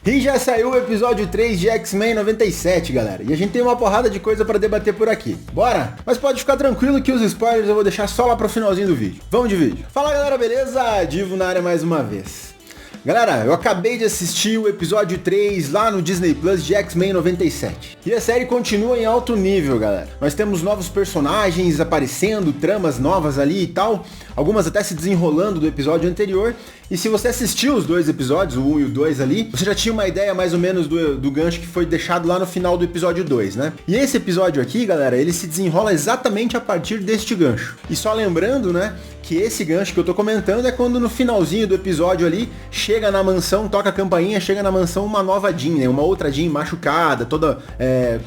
E já saiu o episódio 3 de X-Men 97, galera. E a gente tem uma porrada de coisa pra debater por aqui. Bora? Mas pode ficar tranquilo que os spoilers eu vou deixar só lá pro finalzinho do vídeo. Vamos de vídeo. Fala, galera, beleza? Divo na área mais uma vez. Galera, eu acabei de assistir o episódio 3 lá no Disney Plus de X-Men 97. E a série continua em alto nível, galera. Nós temos novos personagens aparecendo, tramas novas ali e tal. Algumas até se desenrolando do episódio anterior. E se você assistiu os dois episódios, o 1 e o 2 ali, você já tinha uma ideia mais ou menos do gancho que foi deixado lá no final do episódio 2, né? E esse episódio aqui, galera, ele se desenrola exatamente a partir deste gancho. E só lembrando, né, que esse gancho que eu tô comentando é quando no finalzinho do episódio ali, chega na mansão, toca a campainha, chega na mansão uma nova Jean, né? Uma outra Jean machucada, toda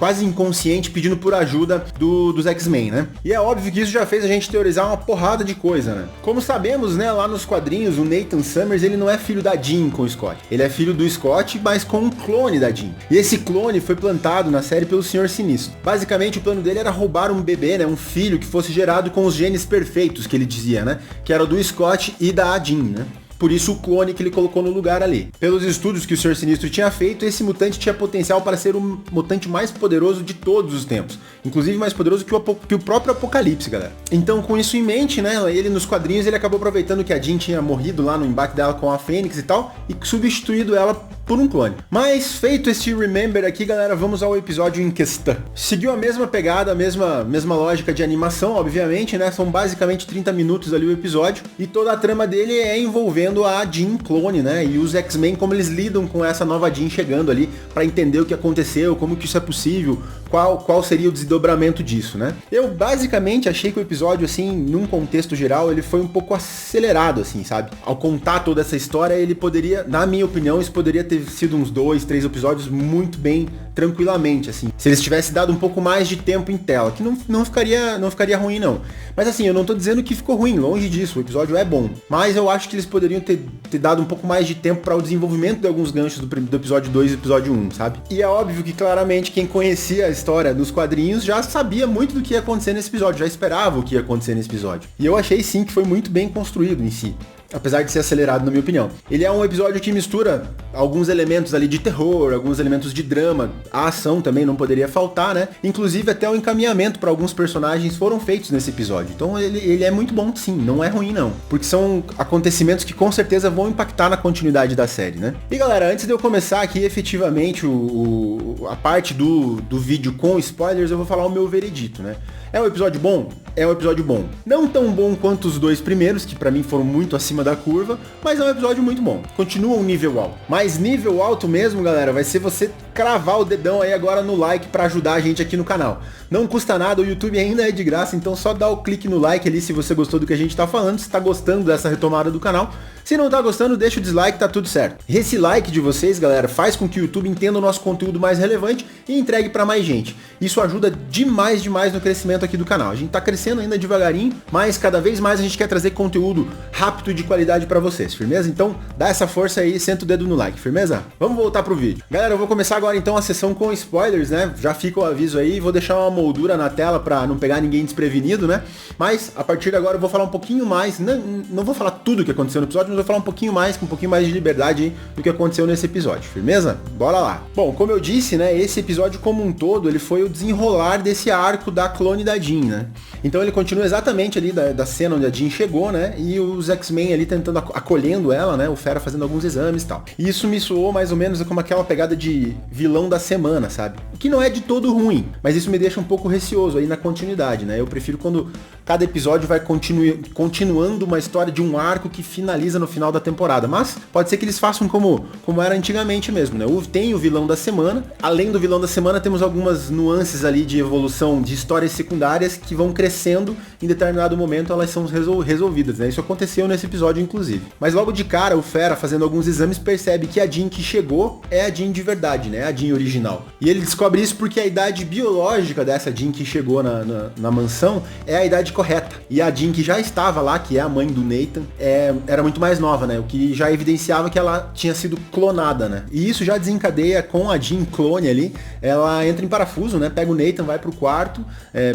quase inconsciente, pedindo por ajuda dos X-Men, né? E é óbvio que isso já fez a gente teorizar uma porrada de coisa, né? Como sabemos, né, lá nos quadrinhos, o Nathan Summers, ele não é filho da Jean com o Scott. Ele é filho do Scott, mas com um clone da Jean. E esse clone foi plantado na série pelo Senhor Sinistro. Basicamente, o plano dele era roubar um bebê, né, um filho que fosse gerado com os genes perfeitos, que ele dizia, né? Que era o do Scott e da Jean, né? Por isso o clone que ele colocou no lugar ali. Pelos estudos que o Senhor Sinistro tinha feito, esse mutante tinha potencial para ser o mutante mais poderoso de todos os tempos. Inclusive mais poderoso que o próprio Apocalipse, galera. Então, com isso em mente, né, ele nos quadrinhos, ele acabou aproveitando que a Jean tinha morrido lá no embate dela com a Fênix e tal, e substituído ela por um clone. Mas, feito esse Remember aqui, galera, vamos ao episódio em questão. Seguiu a mesma pegada, a mesma lógica de animação, obviamente, né? São basicamente 30 minutos ali o episódio, e toda a trama dele é envolvendo a Jean clone, né? E os X-Men, como eles lidam com essa nova Jean chegando ali, pra entender o que aconteceu, como que isso é possível, qual seria o desdobramento disso, né? Eu basicamente achei que o episódio, assim, num contexto geral, ele foi um pouco acelerado, assim, sabe? Ao contar toda essa história, ele poderia, na minha opinião, isso poderia ter sido uns 2, 3 episódios muito bem, tranquilamente, assim. Se eles tivessem dado um pouco mais de tempo em tela, que não ficaria ruim, não. Mas assim, eu não tô dizendo que ficou ruim, longe disso, o episódio é bom. Mas eu acho que eles poderiam ter dado um pouco mais de tempo para o desenvolvimento de alguns ganchos do episódio 2 e episódio 1, sabe? E é óbvio que claramente quem conhecia a história dos quadrinhos já sabia muito do que ia acontecer nesse episódio, já esperava o que ia acontecer nesse episódio. E eu achei sim que foi muito bem construído em si. Apesar de ser acelerado, na minha opinião. Ele é um episódio que mistura alguns elementos ali de terror, alguns elementos de drama. A ação também não poderia faltar, né? Inclusive até o encaminhamento para alguns personagens foram feitos nesse episódio. Então ele é muito bom sim, não é ruim não. Porque são acontecimentos que com certeza vão impactar na continuidade da série, né? E galera, antes de eu começar aqui efetivamente a parte do vídeo com spoilers, eu vou falar o meu veredito, né? É um episódio bom? É um episódio bom. Não tão bom quanto os dois primeiros, que pra mim foram muito acima da curva, mas é um episódio muito bom. Continua um nível alto. Mas nível alto mesmo, galera, vai ser você cravar o dedão aí agora no like pra ajudar a gente aqui no canal. Não custa nada, o YouTube ainda é de graça, então só dá o clique no like ali se você gostou do que a gente tá falando, se tá gostando dessa retomada do canal. Se não tá gostando, deixa o dislike, tá tudo certo. Esse like de vocês, galera, faz com que o YouTube entenda o nosso conteúdo mais relevante e entregue pra mais gente. Isso ajuda demais no crescimento aqui do canal. A gente tá crescendo ainda devagarinho, mas cada vez mais a gente quer trazer conteúdo rápido e de qualidade pra vocês, firmeza? Então dá essa força aí, senta o dedo no like, firmeza? Vamos voltar pro vídeo. Galera, eu vou começar agora então a sessão com spoilers, né? Já fica o aviso aí, vou deixar uma moldura na tela pra não pegar ninguém desprevenido, né? Mas a partir de agora eu vou falar um pouquinho mais, não vou falar tudo o que aconteceu no episódio, mas vou falar um pouquinho mais, com um pouquinho mais de liberdade aí, do que aconteceu nesse episódio, firmeza? Bora lá. Bom, como eu disse, né, esse episódio como um todo, ele foi o desenrolar desse arco da clone da Jean, né? Então ele continua exatamente ali da cena onde a Jean chegou, né? E os X-Men ali tentando, acolhendo ela, né? O Fera fazendo alguns exames e tal. E isso me soou mais ou menos como aquela pegada de vilão da semana, sabe? O que não é de todo ruim, mas isso me deixa um pouco receoso aí na continuidade, né? Eu prefiro quando cada episódio vai continuando uma história de um arco que finaliza no final da temporada. Mas pode ser que eles façam como era antigamente mesmo, né? Tem o vilão da semana. Além do vilão da semana, temos algumas nuances ali de evolução de histórias secundárias que vão crescendo, em determinado momento elas são resolvidas, né? Isso aconteceu nesse episódio, inclusive. Mas logo de cara, o Fera, fazendo alguns exames, percebe que a Jean que chegou é a Jean de verdade, né? A Jean original. E ele descobre isso porque a idade biológica dessa Jean que chegou na mansão é a idade correta. E a Jean que já estava lá, que é a mãe do Nathan, era muito mais nova, né? O que já evidenciava que ela tinha sido clonada, né? E isso já desencadeia com a Jean clone ali, ela entra em parafuso, né? Pega o Nathan, vai pro quarto,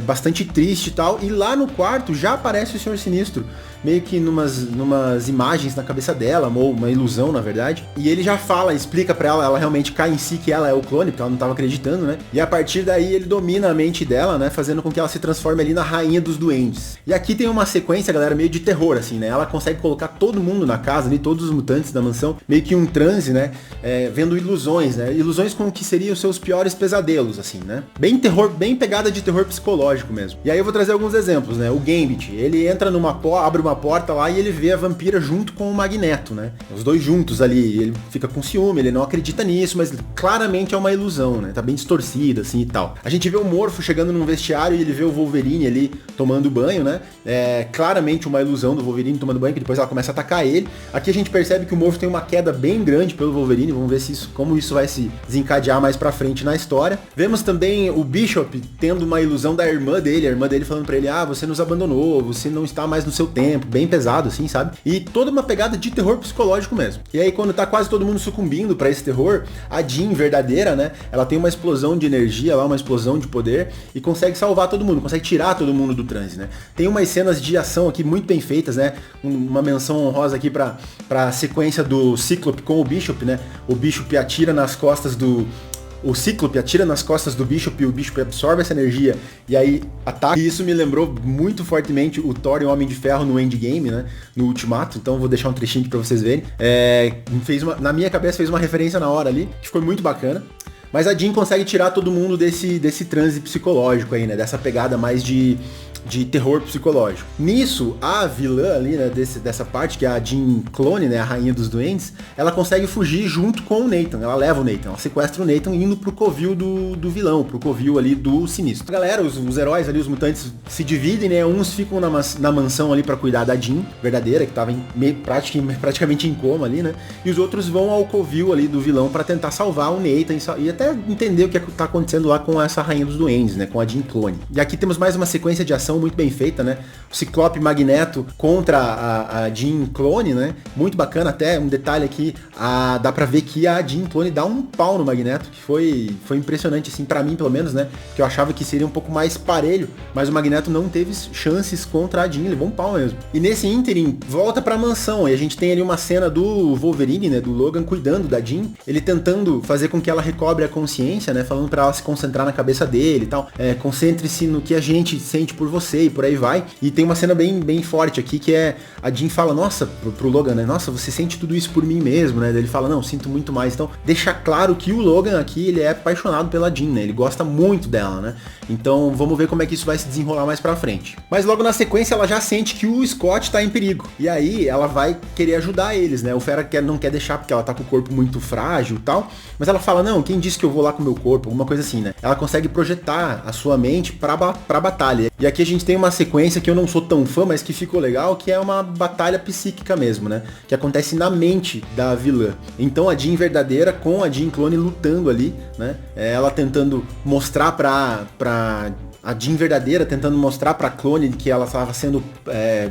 bastante triste e tal, e lá no quarto já aparece o Senhor Sinistro, meio que numas imagens na cabeça dela, ou uma ilusão, na verdade. E ele já fala, explica pra ela realmente cai em si que ela é o clone, porque ela não tava acreditando, né? E a partir daí ele domina a mente dela, né? Fazendo com que ela se transforme ali na rainha dos duendes. E aqui tem uma sequência, galera, meio de terror, assim, né? Ela consegue colocar todo mundo na casa ali, todos os mutantes da mansão, meio que um transe, né? Vendo ilusões, né? Ilusões com o que seriam os seus piores pesadelos, assim, né? Bem terror, bem pegada de terror psicológico mesmo. E aí eu vou trazer alguns exemplos, né? O Gambit, ele entra abre uma porta lá e ele vê a vampira junto com o Magneto, né? Os dois juntos ali, ele fica com ciúme, ele não acredita nisso, mas claramente é uma ilusão, né? Tá bem distorcida, assim, e tal. A gente vê o Morpho chegando num vestiário e ele vê o Wolverine ali tomando banho, né? Claramente uma ilusão do Wolverine tomando banho, que depois ela começa a atacar ele. Aqui a gente percebe que o Morpho tem uma queda bem grande pelo Wolverine, vamos ver como isso vai se desencadear mais pra frente na história. Vemos também o Bishop tendo uma ilusão da irmã dele falando pra ele, você nos abandonou, você não está mais no seu tempo, bem pesado assim, sabe? E toda uma pegada de terror psicológico mesmo. E aí quando tá quase todo mundo sucumbindo pra esse terror, a Jean verdadeira, né? Ela tem uma explosão de energia lá, uma explosão de poder e consegue salvar todo mundo, consegue tirar todo mundo do transe, né? Tem umas cenas de ação aqui muito bem feitas, né? Uma menção honrosa aqui pra sequência do Cíclope com o Bishop, né? O Bishop atira nas costas o Cíclope atira nas costas do Bishop e o Bishop absorve essa energia e aí ataca. E isso me lembrou muito fortemente o Thor e o Homem de Ferro no Endgame, né? No Ultimato. Então vou deixar um trechinho aqui pra vocês verem. Na minha cabeça fez uma referência na hora ali, que ficou muito bacana. Mas a Jean consegue tirar todo mundo desse transe psicológico aí, né? Dessa pegada mais de terror psicológico. Nisso, a vilã ali, né, dessa parte, que é a Jean Clone, né, a rainha dos duendes, ela consegue fugir junto com o Nathan. Ela leva o Nathan, ela sequestra o Nathan indo pro covil do vilão, pro covil ali do Sinistro. A galera, os heróis ali, os mutantes, se dividem, né, uns ficam na mansão ali pra cuidar da Jean verdadeira, que tava praticamente em coma ali, né, e os outros vão ao covil ali do vilão pra tentar salvar o Nathan e até entender o que tá acontecendo lá com essa rainha dos duendes, né, com a Jean Clone. E aqui temos mais uma sequência de ação muito bem feita, né? O Ciclope Magneto contra a Jean Clone, né? Muito bacana, até um detalhe aqui, dá pra ver que a Jean Clone dá um pau no Magneto, que foi impressionante, assim, pra mim pelo menos, né? Que eu achava que seria um pouco mais parelho, mas o Magneto não teve chances contra a Jean, levou um pau mesmo. E nesse ínterim, volta pra mansão, e a gente tem ali uma cena do Wolverine, né? Do Logan cuidando da Jean, ele tentando fazer com que ela recobre a consciência, né? Falando pra ela se concentrar na cabeça dele e tal, concentre-se no que a gente sente por você e por aí vai. E tem uma cena bem forte aqui, que é a Jean fala, nossa, pro Logan, né? Nossa, você sente tudo isso por mim mesmo, né? Ele fala, não, sinto muito mais. Então, deixa claro que o Logan aqui, ele é apaixonado pela Jean, né? Ele gosta muito dela, né? Então, vamos ver como é que isso vai se desenrolar mais pra frente. Mas logo na sequência, ela já sente que o Scott tá em perigo. E aí, ela vai querer ajudar eles, né? O Fera não quer deixar, porque ela tá com o corpo muito frágil e tal. Mas ela fala, não, quem disse que eu vou lá com o meu corpo? Alguma coisa assim, né? Ela consegue projetar a sua mente pra batalha. E aqui a gente tem uma sequência que eu não sou tão fã, mas que ficou legal, que é uma batalha psíquica mesmo, né? Que acontece na mente da vilã. Então a Jean verdadeira com a Jean Clone lutando ali, né? Ela tentando mostrar pra a Jean verdadeira, tentando mostrar pra Clone que ela estava sendo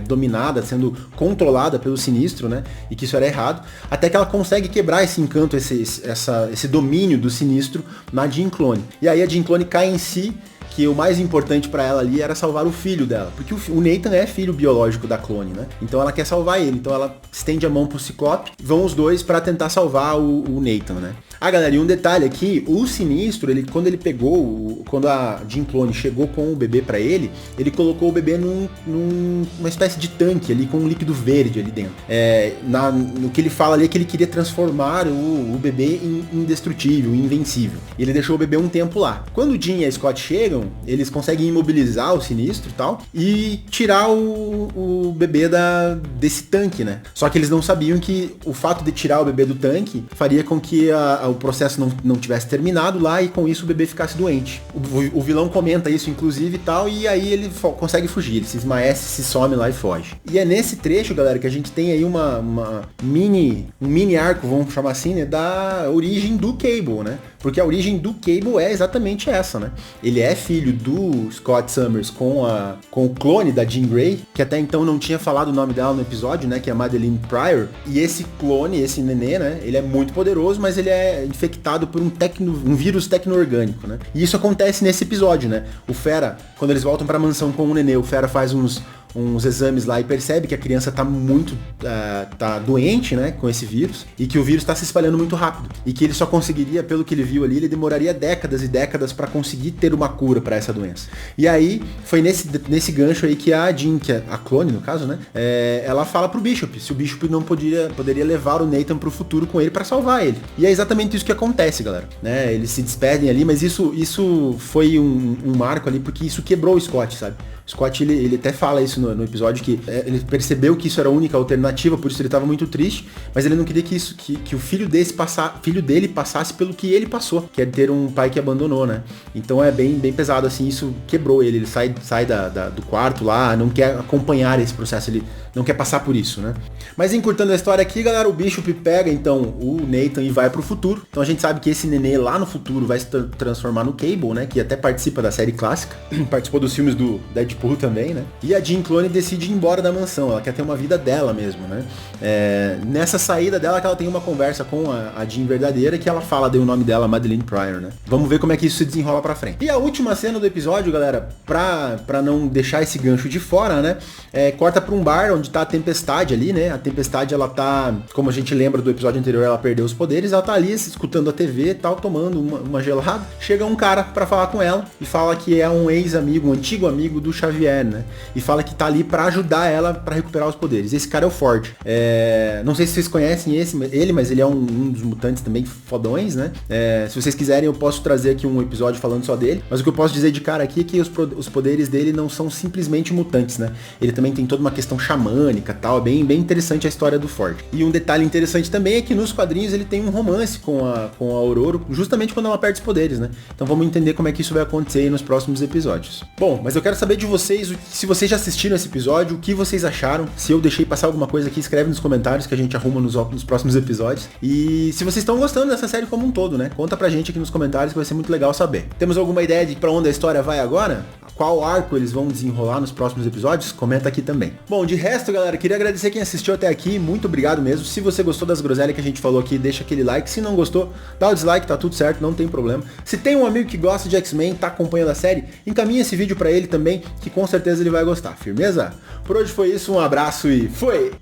dominada, sendo controlada pelo Sinistro, né? E que isso era errado. Até que ela consegue quebrar esse encanto, esse domínio do Sinistro na Jean Clone. E aí a Jean Clone cai em si, que o mais importante pra ela ali era salvar o filho dela, porque o Nathan é filho biológico da Clone, né? Então ela quer salvar ele, então ela estende a mão pro Ciclope, vão os dois pra tentar salvar o Nathan, né? Galera, e um detalhe aqui, o Sinistro, quando a Jean Clone chegou com o bebê pra ele colocou o bebê numa espécie de tanque ali, com um líquido verde ali dentro. No que ele fala ali é que ele queria transformar o bebê em indestrutível, invencível. E ele deixou o bebê um tempo lá. Quando o Jean e a Scott chegam, eles conseguem imobilizar o Sinistro e tal, e tirar o bebê desse tanque, né? Só que eles não sabiam que o fato de tirar o bebê do tanque faria com que o processo não tivesse terminado lá e com isso o bebê ficasse doente. O vilão comenta isso, inclusive, e tal, e aí ele consegue fugir, ele se esmaece, se some lá e foge. E é nesse trecho, galera, que a gente tem aí um mini arco, vamos chamar assim, né, da origem do Cable, né? Porque a origem do Cable é exatamente essa, né? Ele é filho do Scott Summers com o clone da Jean Grey, que até então não tinha falado o nome dela no episódio, né? Que é a Madeline Pryor. E esse clone, esse nenê, né? Ele é muito poderoso, mas ele é infectado por um vírus tecno-orgânico, né? E isso acontece nesse episódio, né? O Fera, quando eles voltam pra mansão com o nenê, o Fera faz uns uns exames lá e percebe que a criança tá muito tá doente, né, com esse vírus, e que o vírus tá se espalhando muito rápido, e que ele só conseguiria, pelo que ele viu ali, ele demoraria décadas e décadas para conseguir ter uma cura para essa doença. E aí, foi nesse gancho aí que a Jean, que é a clone no caso, né, ela fala pro Bishop, se o Bishop não poderia levar o Nathan pro futuro com ele para salvar ele. E é exatamente isso que acontece, galera, né, eles se despedem ali, mas isso foi um marco ali, porque isso quebrou o Scott, sabe? O Scott, ele até fala isso no episódio, que ele percebeu que isso era a única alternativa, por isso ele estava muito triste, mas ele não queria que o filho dele passasse pelo que ele passou, que é ter um pai que abandonou, né? Então é bem pesado, assim, isso quebrou ele sai do quarto lá, não quer acompanhar esse processo, ele não quer passar por isso, né? Mas encurtando a história aqui, galera, o Bishop pega, então, o Nathan e vai pro futuro. Então a gente sabe que esse nenê lá no futuro vai se transformar no Cable, né? Que até participa da série clássica, participou dos filmes do Deadpool também, né? E a Jean Clone decide ir embora da mansão, ela quer ter uma vida dela mesmo, né? Nessa saída dela que ela tem uma conversa com a Jean verdadeira, que ela fala, deu o nome dela, Madeleine Pryor, né? Vamos ver como é que isso se desenrola pra frente. E a última cena do episódio, galera, pra não deixar esse gancho de fora, né? Corta pra um bar onde tá a Tempestade ali, né? A Tempestade, ela tá, como a gente lembra do episódio anterior, ela perdeu os poderes, ela tá ali escutando a TV e tal, tomando uma gelada. Chega um cara pra falar com ela e fala que é um ex-amigo, um antigo amigo do Xavier, né? E fala que tá ali pra ajudar ela pra recuperar os poderes. Esse cara é o Ford. Não sei se vocês conhecem ele, mas ele é um dos mutantes também fodões, né? Se vocês quiserem, eu posso trazer aqui um episódio falando só dele. Mas o que eu posso dizer de cara aqui é que os poderes dele não são simplesmente mutantes, né? Ele também tem toda uma questão xamânica, tal. É bem interessante a história do Ford. E um detalhe interessante também é que nos quadrinhos ele tem um romance com a Aurora, justamente quando ela perde os poderes, né? Então vamos entender como é que isso vai acontecer aí nos próximos episódios. Bom, mas eu quero saber de vocês, se vocês já assistiram esse episódio, o que vocês acharam. Se eu deixei passar alguma coisa aqui, escreve nos comentários que a gente arruma nos próximos episódios. E se vocês estão gostando dessa série como um todo, né? Conta pra gente aqui nos comentários que vai ser muito legal saber. Temos alguma ideia de pra onde a história vai agora? Qual arco eles vão desenrolar nos próximos episódios? Comenta aqui também. Bom, de resto, galera, queria agradecer quem assistiu até aqui. Muito obrigado mesmo. Se você gostou das groselhas que a gente falou aqui, deixa aquele like. Se não gostou, dá o dislike, tá tudo certo, não tem problema. Se tem um amigo que gosta de X-Men, tá acompanhando a série, encaminha esse vídeo pra ele também, que com certeza ele vai gostar. Firmeza? Por hoje foi isso, um abraço e fui!